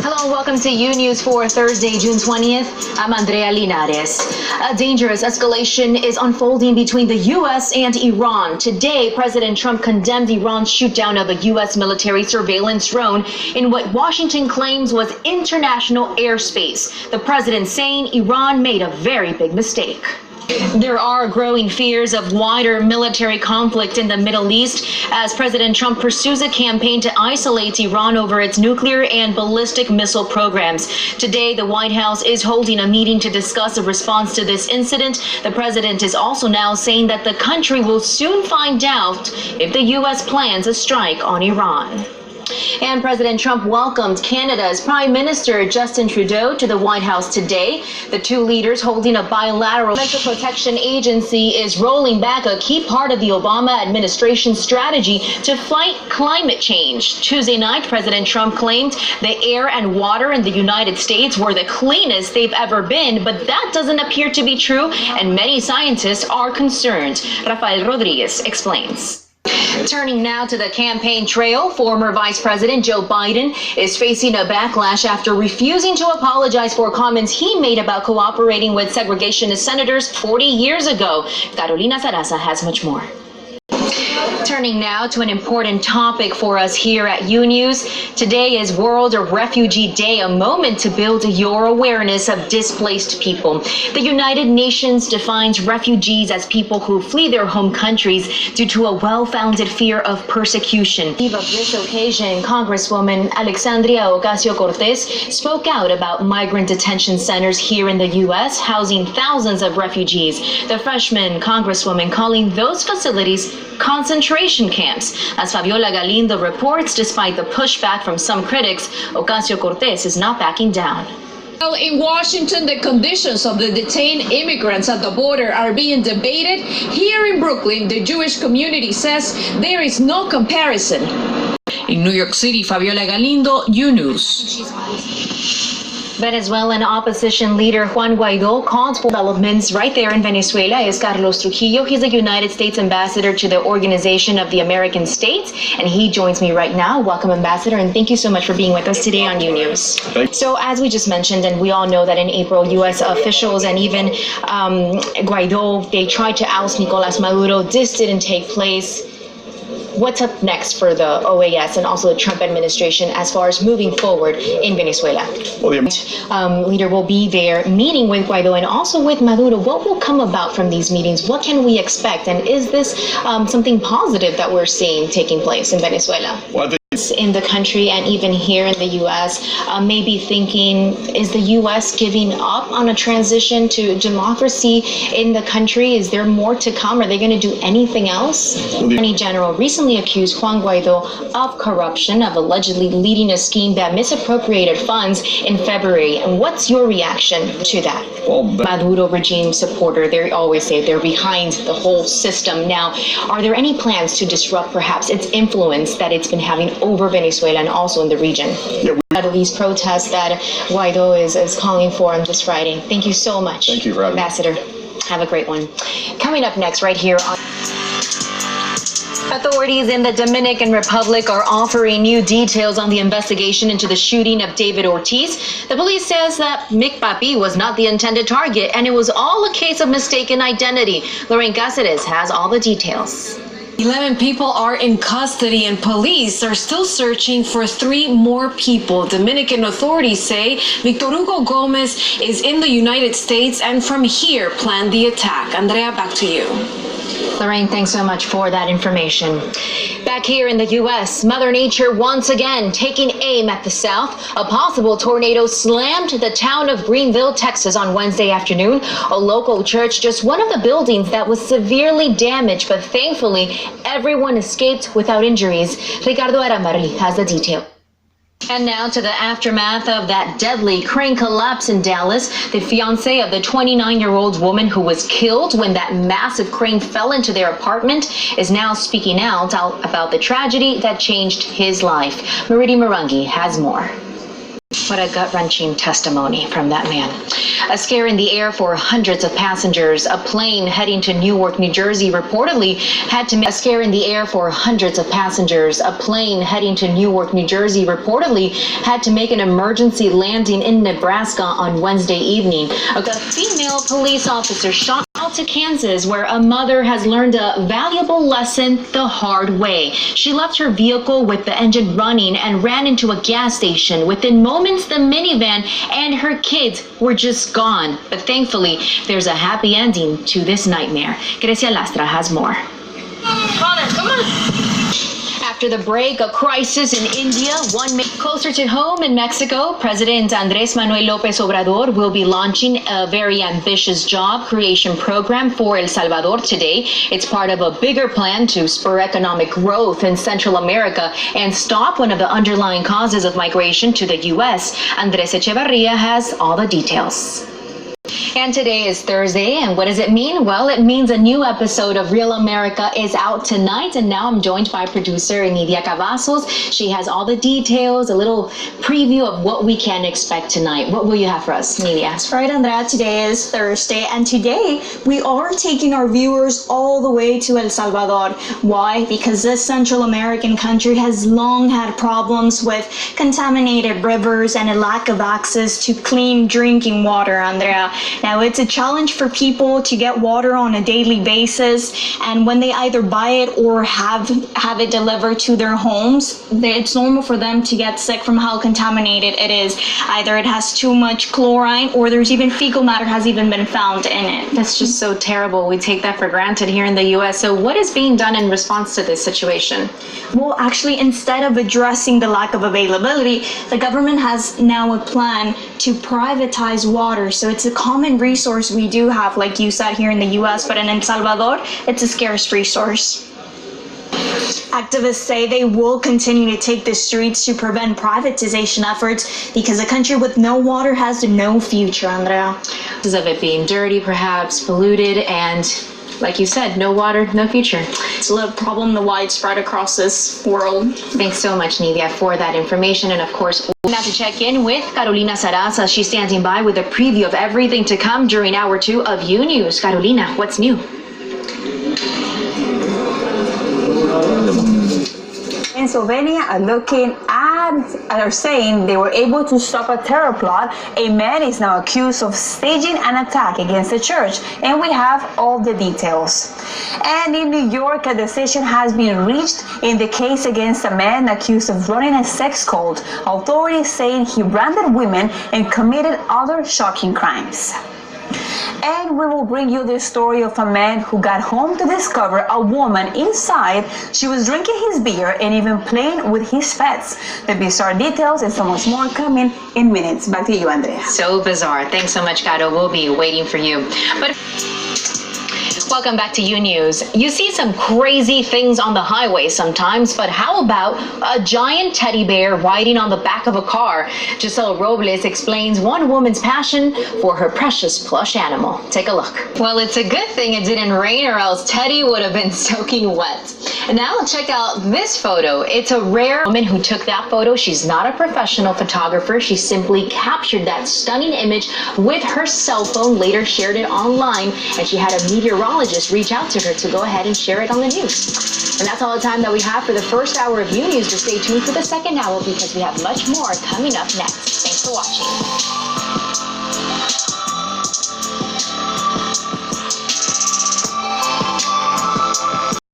Hello and welcome to Unews for Thursday, June 20th. I'm Andrea Linares. A dangerous escalation is unfolding between the U.S. and Iran. Today, President Trump condemned Iran's shootdown of a U.S. military surveillance drone in what Washington claims was international airspace. The president saying Iran made a very big mistake. There are growing fears of wider military conflict in the Middle East as President Trump pursues a campaign to isolate Iran over its nuclear and ballistic missile programs. Today, the White House is holding a meeting to discuss a response to this incident. The president is also now saying that the country will soon find out if the U.S. plans a strike on Iran. And President Trump welcomed Canada's Prime Minister Justin Trudeau to the White House today. The two leaders holding a bilateral Environmental Protection Agency is rolling back a key part of the Obama administration's strategy to fight climate change. Tuesday night, President Trump claimed the air and water in the United States were the cleanest they've ever been, but that doesn't appear to be true, and many scientists are concerned. Rafael Rodriguez explains. Turning now to the campaign trail, former Vice President Joe Biden is facing a backlash after refusing to apologize for comments he made about cooperating with segregationist senators 40 years ago. Carolina Sarasa has much more. Turning now to an important topic for us here at Unews. Today is World Refugee Day, a moment to build your awareness of displaced people. The United Nations defines refugees as people who flee their home countries due to a well-founded fear of persecution. Of this occasion, Congresswoman Andrea Ocasio-Cortez spoke out about migrant detention centers here in the U.S. housing thousands of refugees. The freshman Congresswoman calling those facilities concentration camps. As Fabiola Galindo reports, despite the pushback from some critics, Ocasio-Cortez is not backing down. Well, in Washington, the conditions of the detained immigrants at the border are being debated. Here in Brooklyn, the Jewish community says there is no comparison. In New York City, Fabiola Galindo, Unews. Venezuelan opposition leader Juan Guaido called for developments right there in Venezuela is Carlos Trujillo. He's a United States ambassador to the Organization of the American States, and he joins me right now. Welcome, Ambassador, and thank you so much for being with us today on Unews. So, as we just mentioned, and we all know that in April, U.S. officials and even Guaido, they tried to oust Nicolas Maduro. This didn't take place. What's up next for the OAS and also the Trump administration as far as moving forward in Venezuela? Well, the leader will be there meeting with Guaido and also with Maduro. What will come about from these meetings? What can we expect? And is this something positive that we're seeing taking place in Venezuela? Well, in the country and even here in the U.S. Maybe thinking, is the U.S. giving up on a transition to democracy in the country? Is there more to come? Are they going to do anything else? The Attorney General recently accused Juan Guaido of corruption, of allegedly leading a scheme that misappropriated funds in February. And what's your reaction to that? Well, Maduro regime supporter, they always say they're behind the whole system. Now, are there any plans to disrupt perhaps its influence that it's been having over Venezuela and also in the region? Out of these protests that Guaido is calling for on this Friday. Thank you so much. Thank you, Ambassador. Have a great one. Coming up next right here on authorities in the Dominican Republic are offering new details on the investigation into the shooting of David Ortiz. The police says that Mick Papi was not the intended target and it was all a case of mistaken identity. Lorraine Cáceres has all the details. 11 people are in custody and police are still searching for 3 more people. Dominican authorities say Victor Hugo Gomez is in the United States and from here planned the attack. Andrea, back to you. Lorraine, thanks so much for that information. Back here in the U.S., Mother Nature once again taking aim at the South. A possible tornado slammed the town of Greenville, Texas on Wednesday afternoon. A local church, just one of the buildings that was severely damaged, but thankfully everyone escaped without injuries. Ricardo Aramarli has the detail. And now to the aftermath of that deadly crane collapse in Dallas. The fiancé of the 29-year-old woman who was killed when that massive crane fell into their apartment is now speaking out about the tragedy that changed his life. Mariti Marungi has more. What a gut-wrenching testimony from that man. A scare in the air for hundreds of passengers. A plane heading to Newark, New Jersey reportedly had to make a scare in the air for hundreds of passengers. A plane heading to Newark, New Jersey reportedly had to make an emergency landing in Nebraska on Wednesday evening. A female police officer shot out to Kansas, where a mother has learned a valuable lesson the hard way. She left her vehicle with the engine running and ran into a gas station. Within moments, the minivan and her kids were just gone. But thankfully, there's a happy ending to this nightmare. Grecia Lastra has more. Come on. After the break, a crisis in India, one closer to home in Mexico. President Andrés Manuel López Obrador will be launching a very ambitious job creation program for El Salvador today. It's part of a bigger plan to spur economic growth in Central America and stop one of the underlying causes of migration to the U.S. Andrés Echevarria has all the details. And today is Thursday, and what does it mean? Well, it means a new episode of Real America is out tonight, and now I'm joined by producer Nidia Cavazos. She has all the details, a little preview of what we can expect tonight. What will you have for us, Nidia? That's right, Andrea. Today is Thursday, and today we are taking our viewers all the way to El Salvador. Why? Because this Central American country has long had problems with contaminated rivers and a lack of access to clean drinking water, Andrea. Now, it's a challenge for people to get water on a daily basis, and when they either buy it or have it delivered to their homes, it's normal for them to get sick from how contaminated it is. Either it has too much chlorine, or there's even fecal matter has even been found in it. That's just so terrible. We take that for granted here in the U.S. So what is being done in response to this situation? Well, actually, instead of addressing the lack of availability, the government has now a plan to privatize water. So it's a common resource we do have, like you said, here in the U.S., but in El Salvador, it's a scarce resource. Activists say they will continue to take the streets to prevent privatization efforts because a country with no water has no future, Andrea. Because of it being dirty, perhaps polluted, and like you said, no water, no future. It's a problem that's widespread across this world. Thanks so much, Nidia, for that information. And of course, now to check in with Carolina Sarasa. She's standing by with a preview of everything to come during hour 2 of Unews. Carolina, what's new? Pennsylvania are saying they were able to stop a terror plot. A man is now accused of staging an attack against the church, and we have all the details. And in New York, a decision has been reached in the case against a man accused of running a sex cult. Authorities saying he branded women and committed other shocking crimes. And we will bring you the story of a man who got home to discover a woman inside. She was drinking his beer and even playing with his pets. The bizarre details and so much more coming in minutes. Back to you, Andrea. So bizarre. Thanks so much, Caro. We'll be waiting for you. But welcome back to Unews. You see some crazy things on the highway sometimes, but how about a giant teddy bear riding on the back of a car? Giselle Robles explains one woman's passion for her precious plush animal. Take a look. Well, it's a good thing it didn't rain, or else Teddy would have been soaking wet. And now check out this photo. It's a rare woman who took that photo. She's not a professional photographer. She simply captured that stunning image with her cell phone, later shared it online, and she had a meteorologist reach out to her to go ahead and share it on the news. And that's all the time that we have for the first hour of Unews. Just stay tuned for the second hour because we have much more coming up next. Thanks for watching.